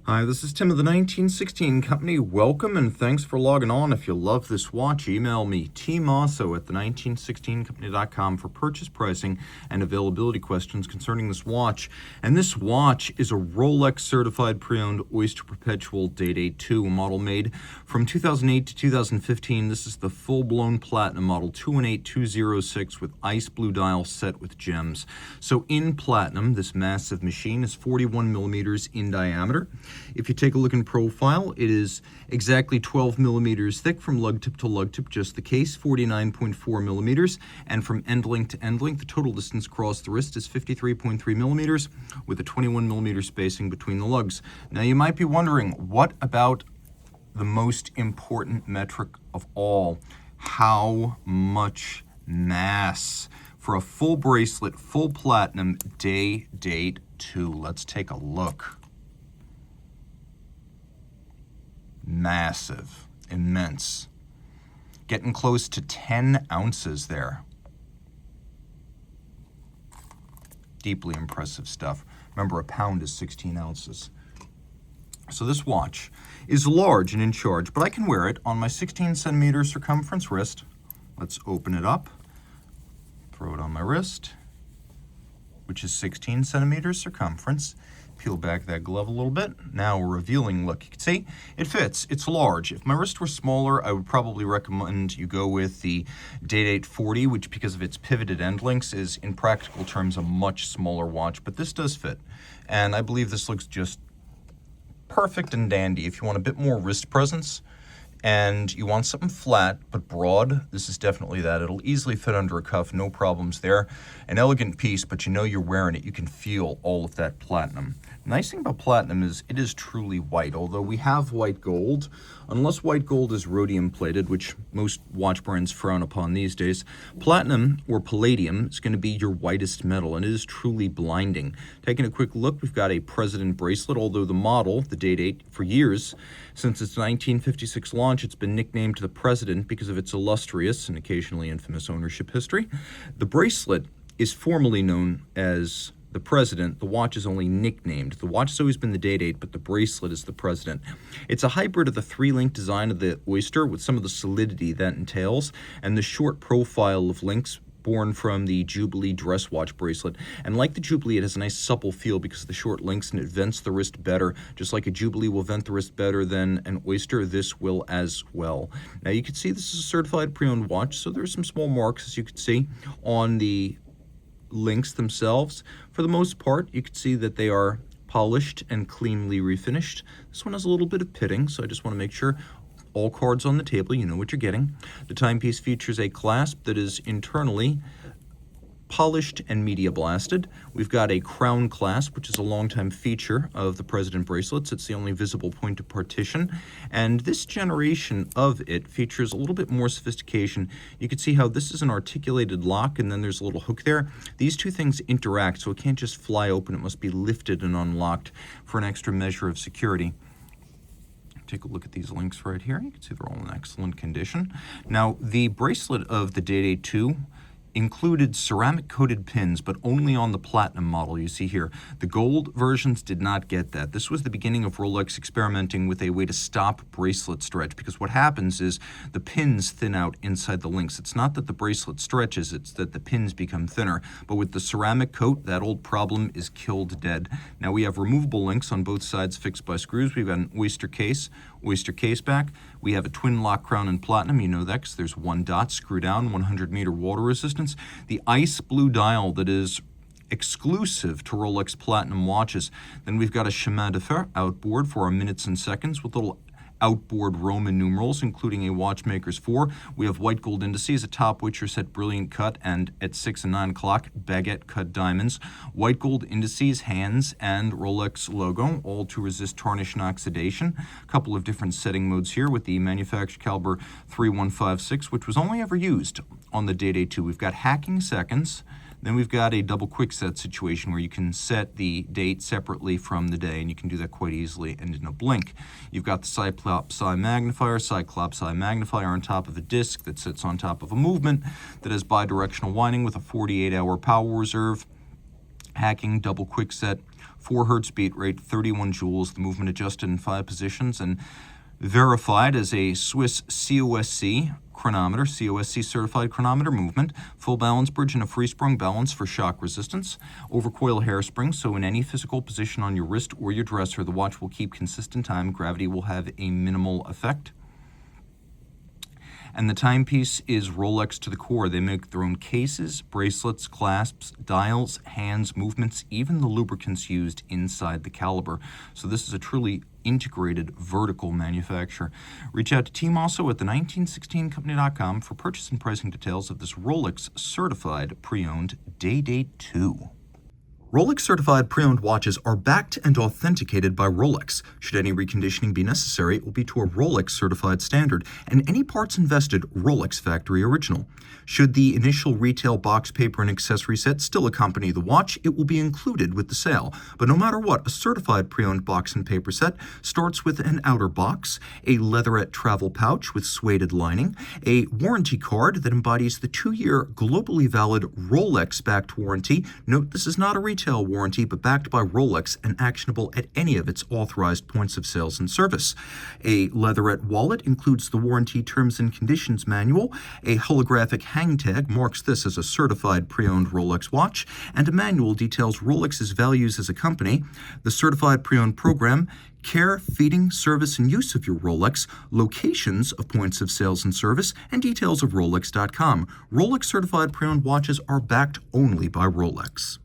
Hi, this is Tim of the 1916 Company. Welcome and thanks for logging on. If you love this watch, email me, Team Mosso at the1916company.com for purchase pricing and availability questions concerning this watch. And this watch is a Rolex certified pre-owned Oyster Perpetual Day-Date II, a model made from 2008 to 2015. This is the full-blown platinum model 218206 with ICE blue dial set with gems. So in platinum, this massive machine is 41 millimeters in diameter. If you take a look in profile, it is exactly 12 millimeters thick from lug tip to lug tip, just the case, 49.4 millimeters, and from end link to end link, the total distance across the wrist is 53.3 millimeters, with a 21 millimeter spacing between the lugs. Now you might be wondering, what about the most important metric of all? How much mass? For a full bracelet, full platinum, Day-Date II. Let's take a look. Massive, immense, getting close to 10 ounces there. Deeply impressive stuff. Remember, a pound is 16 ounces. So this watch is large and in charge, but I can wear it on my 16 centimeter circumference wrist. Let's open it up, throw it on my wrist, which is 16 centimeters circumference. Peel back that glove a little bit. Now a revealing look. You can see it fits. It's large. If my wrist were smaller, I would probably recommend you go with the Day-Date 40, which because of its pivoted end links is in practical terms a much smaller watch, but this does fit. And I believe this looks just perfect and dandy. If you want a bit more wrist presence and you want something flat but broad, this is definitely that. It'll easily fit under a cuff, no problems there. An elegant piece, but you know you're wearing it. You can feel all of that platinum. Nice thing about platinum is it is truly white, although we have white gold. Unless white gold is rhodium plated, which most watch brands frown upon these days, platinum or palladium is going to be your whitest metal, and it is truly blinding. Taking a quick look, we've got a President bracelet, although the model, the Day-Date, for years, since its 1956 launch, it's been nicknamed the President because of its illustrious and occasionally infamous ownership history. The bracelet is formally known as the President. The watch is only nicknamed. The watch has always been the Day-Date, but the bracelet is the President. It's a hybrid of the three-link design of the Oyster with some of the solidity that entails, and the short profile of links born from the Jubilee dress watch bracelet. And like the Jubilee, it has a nice supple feel because of the short links, and it vents the wrist better. Just like a Jubilee will vent the wrist better than an Oyster, this will as well. Now you can see this is a certified pre-owned watch, so there's some small marks, as you can see, on the links themselves. For the most part, you can see that they are polished and cleanly refinished. This one has a little bit of pitting, so I just want to make sure all cards on the table, you know what you're getting. The timepiece features a clasp that is internally polished and media blasted. We've got a crown clasp, which is a longtime feature of the President bracelets. It's the only visible point of partition, and this generation of it features a little bit more sophistication. You can see how this is an articulated lock, and then there's a little hook there. These two things interact, so it can't just fly open. It must be lifted and unlocked for an extra measure of security. Take a look at these links right here. You can see they're all in excellent condition. Now, the bracelet of the Day-Date II included ceramic-coated pins, but only on the platinum model you see here. The gold versions did not get that. This was the beginning of Rolex experimenting with a way to stop bracelet stretch, because what happens is the pins thin out inside the links. It's not that the bracelet stretches, it's that the pins become thinner. But with the ceramic coat, that old problem is killed dead. Now we have removable links on both sides fixed by screws. We've got an Oyster case back. We have a twin lock crown in platinum. You know that because there's one dot, screw down, 100 meter water resistance. The ICE blue dial that is exclusive to Rolex Platinum watches. Then we've got a chemin de fer outboard for our minutes and seconds with little outboard Roman numerals, including a watchmaker's 4. We have white gold indices, a top which are set brilliant cut, and at 6 and 9 o'clock, baguette cut diamonds. White gold indices, hands, and Rolex logo, all to resist tarnish and oxidation. A couple of different setting modes here with the manufactured caliber 3156, which was only ever used on the Day-Date II. We've got hacking seconds. Then we've got a double quick set situation where you can set the date separately from the day, and you can do that quite easily and in a blink. You've got the Cyclops Eye magnifier on top of a disc that sits on top of a movement that has bidirectional winding with a 48-hour power reserve. Hacking, double quick set, 4 hertz beat rate, 31 joules, the movement adjusted in 5 positions, and verified as a Swiss COSC chronometer, COSC certified chronometer movement, full balance bridge and a free sprung balance for shock resistance, overcoil hairspring, so in any physical position on your wrist or your dresser, the watch will keep consistent time. Gravity will have a minimal effect. And the timepiece is Rolex to the core. They make their own cases, bracelets, clasps, dials, hands, movements, even the lubricants used inside the caliber. So this is a truly integrated vertical manufacturer. Reach out to Team Mosso at the1916company.com for purchase and pricing details of this Rolex certified pre-owned Day-Date II. Rolex certified pre-owned watches are backed and authenticated by Rolex. Should any reconditioning be necessary, it will be to a Rolex certified standard, and any parts invested Rolex factory original. Should the initial retail box, paper, and accessory set still accompany the watch, it will be included with the sale. But no matter what, a certified pre-owned box and paper set starts with an outer box, a leatherette travel pouch with suede lining, a warranty card that embodies the 2-year globally valid Rolex-backed warranty. Note, this is not a retail warranty, but backed by Rolex and actionable at any of its authorized points of sales and service. A leatherette wallet includes the warranty terms and conditions manual. A holographic hang tag marks this as a certified pre-owned Rolex watch, and a manual details Rolex's values as a company. The certified pre-owned program: care, feeding, service, and use of your Rolex, locations of points of sales and service, and details of Rolex.com. Rolex certified pre-owned watches are backed only by Rolex.